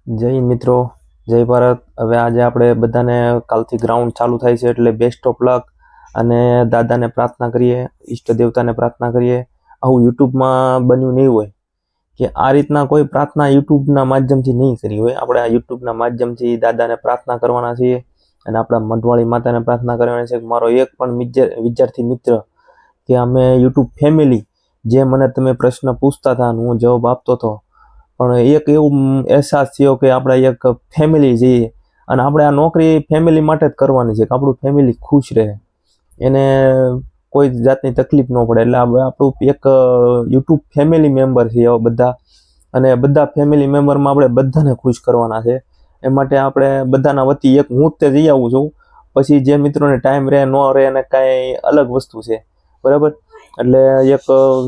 જય હિન્દ મિત્રો, જય ભારત। હવે આજે આપણે બધાને કાલથી ગ્રાઉન્ડ ચાલુ થાય છે એટલે બેસ્ટ ઓફ લક અને દાદાને પ્રાર્થના કરીએ, ઈષ્ટ દેવતાને પ્રાર્થના કરીએ। આવું યુટ્યુબમાં બન્યું નહીં હોય કે આ રીતના કોઈ પ્રાર્થના યુટ્યુબના માધ્યમથી નહીં કરી હોય। આપણે આ યુટ્યુબના માધ્યમથી દાદાને પ્રાર્થના કરવાના છીએ અને આપણા મઢવાળી માતાને પ્રાર્થના કરવાની છે। મારો એક પણ વિદ્યાર્થી મિત્ર કે અમે યુટ્યુબ ફેમિલી જે મને તમે પ્રશ્ન પૂછતા હતા હું જવાબ આપતો હતો, પણ એક એવું અહેસાસ થયો કે આપણે એક ફેમિલી છીએ અને આપણે આ નોકરી ફેમિલી માટે જ કરવાની છે કે આપણું ફેમિલી ખુશ રહે, એને કોઈ જાતની તકલીફ ન પડે। એટલે આપણું એક યુટ્યુબ ફેમિલી મેમ્બર છે એવા બધા, અને બધા ફેમિલી મેમ્બરમાં આપણે બધાને ખુશ કરવાના છે। એ માટે આપણે બધાના વતી એક હું તે જઈ આવું છું, પછી જે મિત્રોને ટાઈમ રહે ન રહે અને કાંઈ અલગ વસ્તુ છે, બરાબર। એટલે એક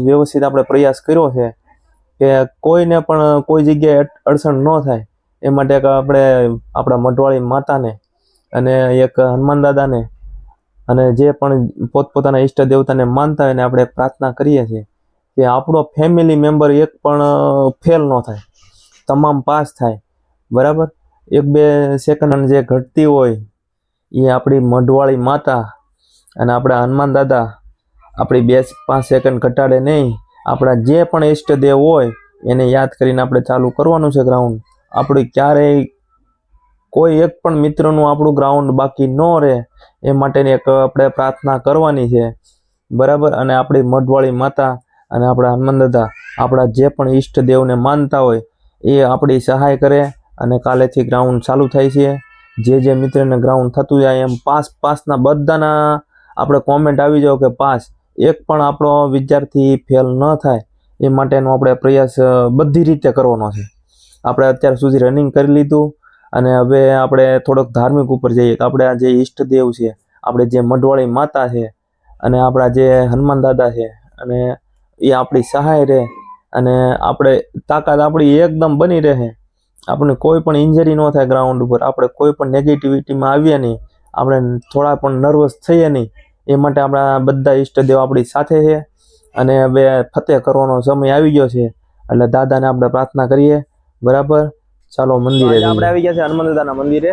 વ્યવસ્થિત આપણે પ્રયાસ કર્યો છે કે કોઈને પણ કોઈ જગ્યાએ અડચણ ન થાય એ માટે આપણે આપણા મઢવાળી માતાને અને એક હનુમાન દાદાને અને જે પણ પોતપોતાના ઈષ્ટ દેવતાને માનતા હોય ને આપણે પ્રાર્થના કરીએ છીએ કે આપણો ફેમિલી મેમ્બર એક પણ ફેલ ન થાય, તમામ પાસ થાય, બરાબર। 1-2 સેકન્ડ જે ઘટતી હોય એ આપણી મઢવાળી માતા અને આપણા હનુમાન દાદા આપણી 2-5 સેકન્ડ ઘટાડે નહીં। આપણા જે પણ ઈષ્ટદેવ હોય એને યાદ કરીને આપણે ચાલુ કરવાનું છે ગ્રાઉન્ડ। આપણે ક્યારેય કોઈ એક પણ મિત્રનું આપણું ગ્રાઉન્ડ બાકી ન રહે એ માટેની એક આપણે પ્રાર્થના કરવાની છે, બરાબર। અને આપણી મઢવાળી માતા અને આપણા હનુમાન દાદા આપણા જે પણ ઈષ્ટદેવને માનતા હોય એ આપણી સહાય કરે અને કાલેથી ગ્રાઉન્ડ ચાલુ થાય છે। જે મિત્રને ગ્રાઉન્ડ થતું જાય એમ પાસના બધાના આપણે કોમેન્ટ આવી જાવ કે પાસ, એક પણ આપણો વિદ્યાર્થી ફેલ ન થાય એ માટેનો આપણે પ્રયાસ બધી રીતે કરવાનો છે। આપણે અત્યાર સુધી રનિંગ કરી લીધું અને હવે આપણે થોડોક ધાર્મિક ઉપર જઈએ તો આપણે આ જે ઈષ્ટદેવ છે, આપણે જે મઢવાળી માતા છે અને આપણા જે હનુમાન દાદા છે અને એ આપણી સહાય રહે અને આપણે તાકાત આપણી એકદમ બની રહે, આપણને કોઈ પણ ઇન્જરી ન થાય ગ્રાઉન્ડ ઉપર, આપણે કોઈ પણ નેગેટિવિટીમાં આવીએ નહીં, આપણે થોડા પણ નર્વસ થઈએ નહીં, એ માટે આપણા બધા ઈષ્ટદેવ આપણી સાથે છે અને હવે ફતેહ કરવાનો સમય આવી ગયો છે એટલે દાદાને આપણે પ્રાર્થના કરીએ, બરાબર। ચાલો મંદિરે આપણે આવી ગયા છે હનુમાન દાદાના મંદિરે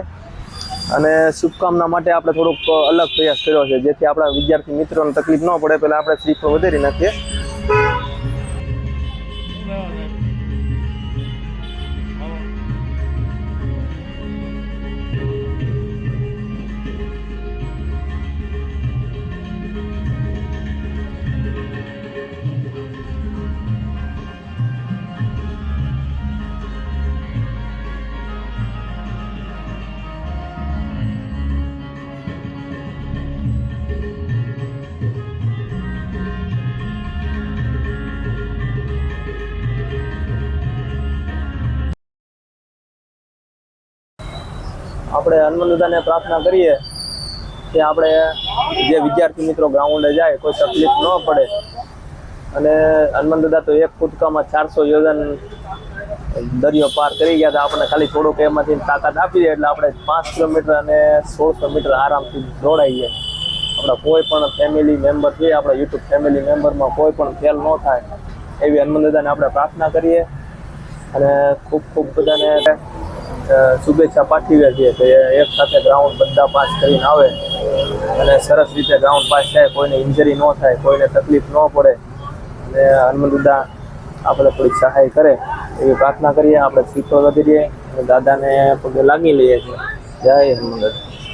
અને શુભકામના માટે આપણે થોડોક અલગ પ્રયાસ કર્યો છે જેથી આપણા વિદ્યાર્થી મિત્રોને તકલીફ ન પડે। પહેલા આપણે શ્રીફળ વધારી નાખીએ। આપણે હનુમાન દાદાને પ્રાર્થના કરીએ કે આપણે જે વિદ્યાર્થી મિત્રો ગ્રાઉન્ડે જાય કોઈ તકલીફ ન પડે અને હનુમાન દાદા તો એક કૂદકામાં 400 યોજન દરિયો પાર કરી ગયા હતા। આપણને ખાલી થોડુંક એમાંથી તાકાત આપી દે એટલે આપણે 5 કિલોમીટર અને 1600 મીટર આરામથી દોડાઈએ। આપણા કોઈ પણ ફેમિલી મેમ્બર છે, આપણા યુટ્યુબ ફેમિલી મેમ્બરમાં કોઈ પણ ફેલ ન થાય એવી હનુમાન દાદાને આપણે પ્રાર્થના કરીએ અને ખૂબ ખૂબ બધાને શુભેચ્છા પાઠવીએ છીએ કે એક સાથે ગ્રાઉન્ડ બધા પાસ કરીને આવે અને સરસ રીતે ગ્રાઉન્ડ પાસ થાય, કોઈને ઇન્જરી ન થાય, કોઈને તકલીફ ન પડે અને હનુમાન દાદા આપણે થોડીક સહાય કરે એવી પ્રાર્થના કરીએ। આપણે શ્રીફળ વધારીએ અને દાદાને પગે લાગી લઈએ છીએ। જય હનુમાન દાદા।